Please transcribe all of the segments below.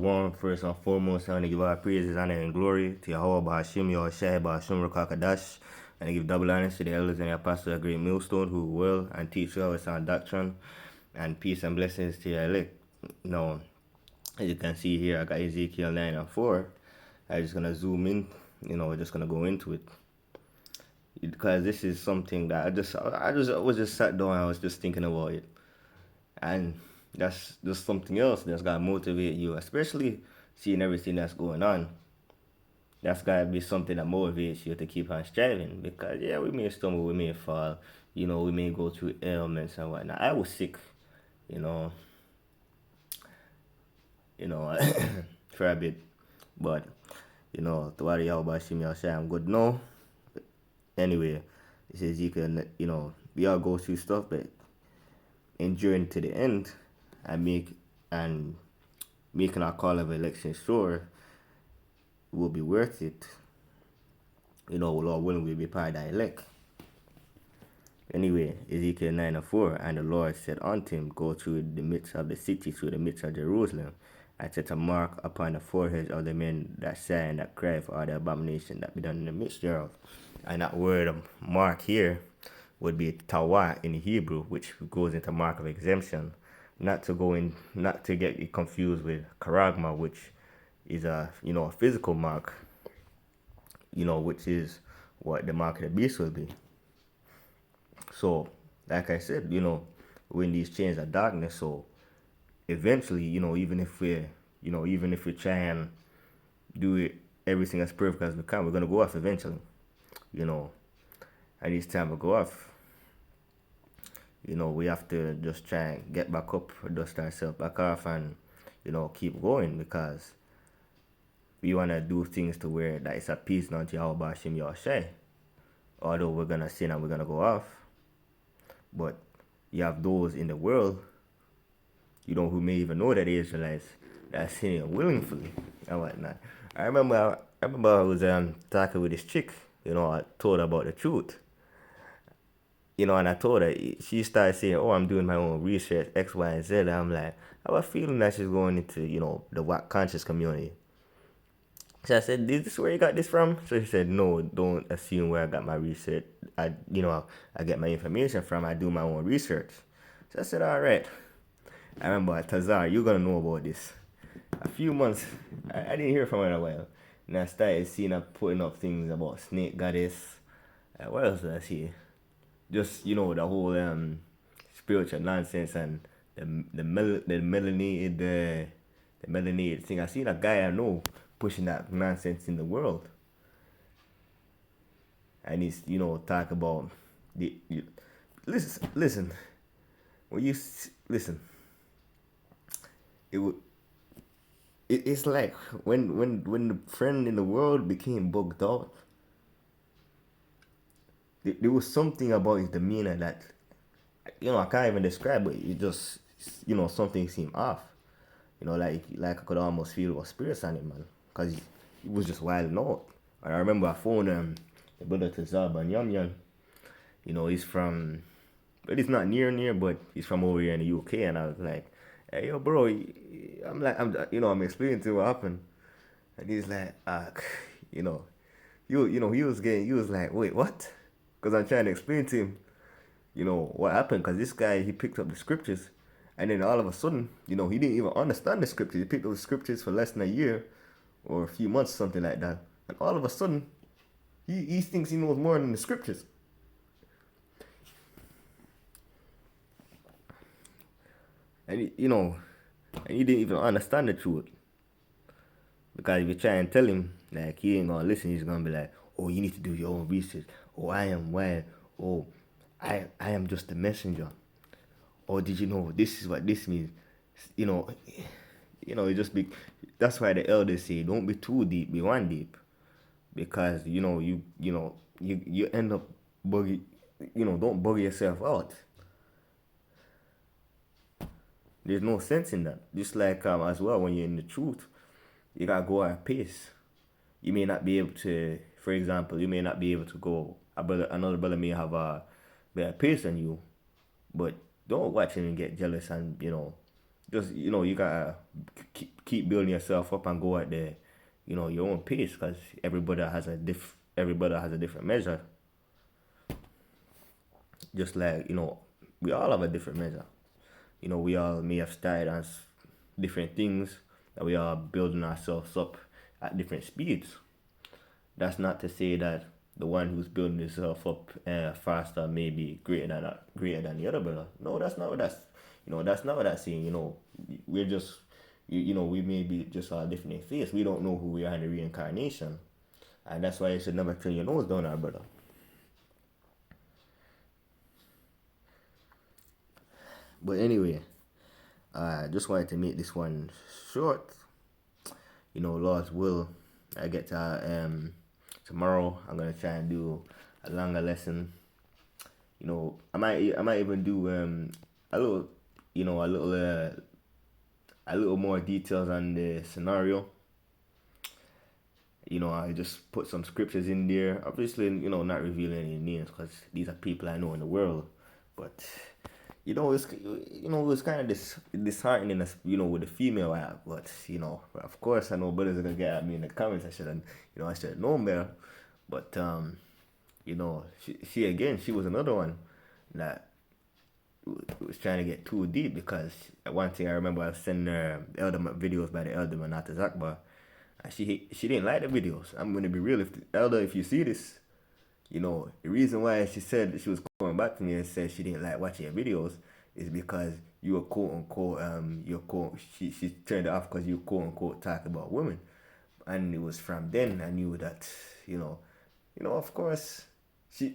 Shalom. First and foremost, I want to give our praises, honor, and glory to Yahweh Bahashim, Yahushai Bahashim Rakakadash, and I give double honors to the elders and the apostles of Great Millstone who will and teach you our sound doctrine, and peace and blessings to your elect. Now, as you can see here, I got Ezekiel 9 and 4. I'm just going to zoom in, we're just going to go into it. Because this is something that I was just sat down and I was just thinking about it. And that's just something else that's got to motivate you, especially seeing everything that's going on. That's got to be something that motivates you to keep on striving. Because, yeah, we may stumble, we may fall, we may go through ailments and whatnot. I was sick, you know, for a bit. But, to what Yahweh Shim say I'm good now. Anyway, this is Ezekiel, we all go through stuff, but enduring to the end and making our call of election sure will be worth it. Lord willing, we'll be part of that elect. Anyway, Ezekiel 9 and 4, and the Lord said unto him, go through the midst of the city, through the midst of Jerusalem, and set a mark upon the foreheads of the men that sigh and that cry for all the abomination that be done in the midst thereof. And that word mark here would be tawa in Hebrew, which goes into mark of exemption. Not to get it confused with karagma, which is a physical mark, which is what the mark of the beast will be. So, like I said, we're in these chains of darkness. So, eventually, even if we try and do it everything as perfect as we can, we're gonna go off eventually. And each time we go off, we have to just try and get back up, dust ourselves back off, and keep going, because we want to do things to where that is appeasing unto Yahweh Bashim Yahushai. Although we're gonna sin and we're gonna go off, but you have those in the world, who may even know that the Israelites that are sinning willingly and whatnot. I remember I was talking with this chick. I told her about the truth. And I told her, she started saying, oh, I'm doing my own research, X, Y, and Z. And I'm like, I have a feeling that she's going into, the white conscious community. So I said, is this where you got this from? So she said, no, don't assume where I got my research. I get my information from. I do my own research. So I said, all right. I remember, Tazar, you're going to know about this. A few months, I didn't hear from her in a while. And I started seeing her putting up things about Snake Goddess. What else did I see? Just, the whole spiritual nonsense and the melanated thing. I seen a guy I know pushing that nonsense in the world. And he's, talk about listen. When you listen, it's like when the friend in the world became bugged out. There was something about his demeanor that, I can't even describe it. It just, something seemed off. Like I could almost feel it was spirits on him, man. Because he was just wilding out. I remember I phoned the brother to Zab and Yum Yum. He's from, but he's not near, but he's from over here in the UK. And I was like, hey, yo, bro, I'm explaining to him what happened. And he's like, he was like, wait, what? Because I'm trying to explain to him, what happened. Because this guy, he picked up the scriptures. And then all of a sudden, he didn't even understand the scriptures. He picked up the scriptures for less than a year or a few months, something like that. And all of a sudden, he thinks he knows more than the scriptures. And, he didn't even understand the truth. Because if you try and tell him, like, he ain't going to listen, he's going to be like, oh, you need to do your own research. Oh, I am wild. Oh, I am just a messenger. Or did you know this is what this means? It just be. That's why the elders say, don't be too deep, be one deep, because you end up buggy. Don't bug yourself out. There's no sense in that. Just like as well, when you're in the truth, you gotta go at a pace. You may not be able to, for example, go. Another brother may have a better pace than you, but don't watch him and get jealous and just you gotta keep building yourself up and go at the your own pace, because everybody has a different measure. Just like we all have a different measure. We all may have started as different things, that we are building ourselves up at different speeds. That's not to say that the one who's building himself up faster may be greater than the other brother. No, that's not what that's saying. We're just we may be just a different face. We don't know who we are in the reincarnation, and that's why you should never turn your nose down our brother. But anyway, I just wanted to make this one short. Lord's will, I get to tomorrow. I'm gonna try and do a longer lesson. I might even do a little, a little more details on the scenario. I just put some scriptures in there. Obviously, not revealing any names, because these are people I know in the world. But it's kind of disheartening, with the female app. But of course, I know brothers are gonna get at me in the comments. I should have known better. But she again, she was another one that was trying to get too deep, because one thing I remember, I was sending her elder videos by the elder Manata Zakba, and she didn't like the videos. I'm gonna be real, if you see this, the reason why she said she was coming back to me and said she didn't like watching your videos is because you were quote unquote she turned it off because you quote unquote talk about women, and it was from then I knew that of course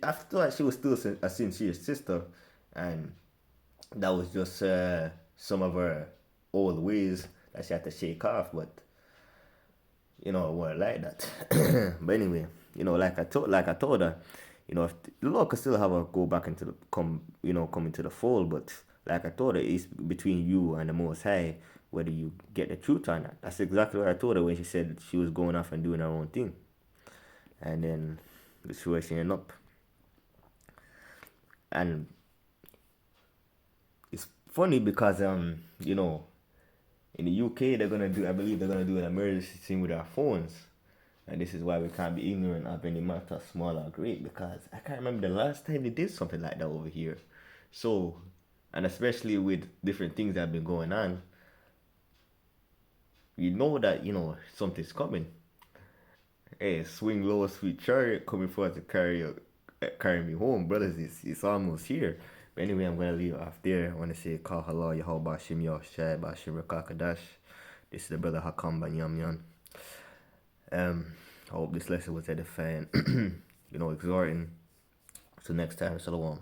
I thought she was still a sincere sister, and that was just some of her old ways that she had to shake off, but it wasn't like that. But anyway, like I told her, if the Lord could still have her go back into the come into the fold, but like I told her, it's between you and the Most High whether you get the truth or not. That's exactly what I told her when she said she was going off and doing her own thing, and then the situation ended up. And it's funny because in the UK I believe they're gonna do an emergency thing with our phones. And this is why we can't be ignorant of any matter, small or great, because I can't remember the last time they did something like that over here. So, and especially with different things that have been going on, you know that, something's coming. Hey, swing low, sweet chariot coming forward to carry me home. Brothers, it's almost here. But anyway, I'm going to leave it off there. I want to say, Kal Halal, Yahal Bashim Yoshai, Bashim Rakakadash. This is the brother Hakam Banyamyan. I hope this lesson was edifying, exhorting. So next time, Shalom.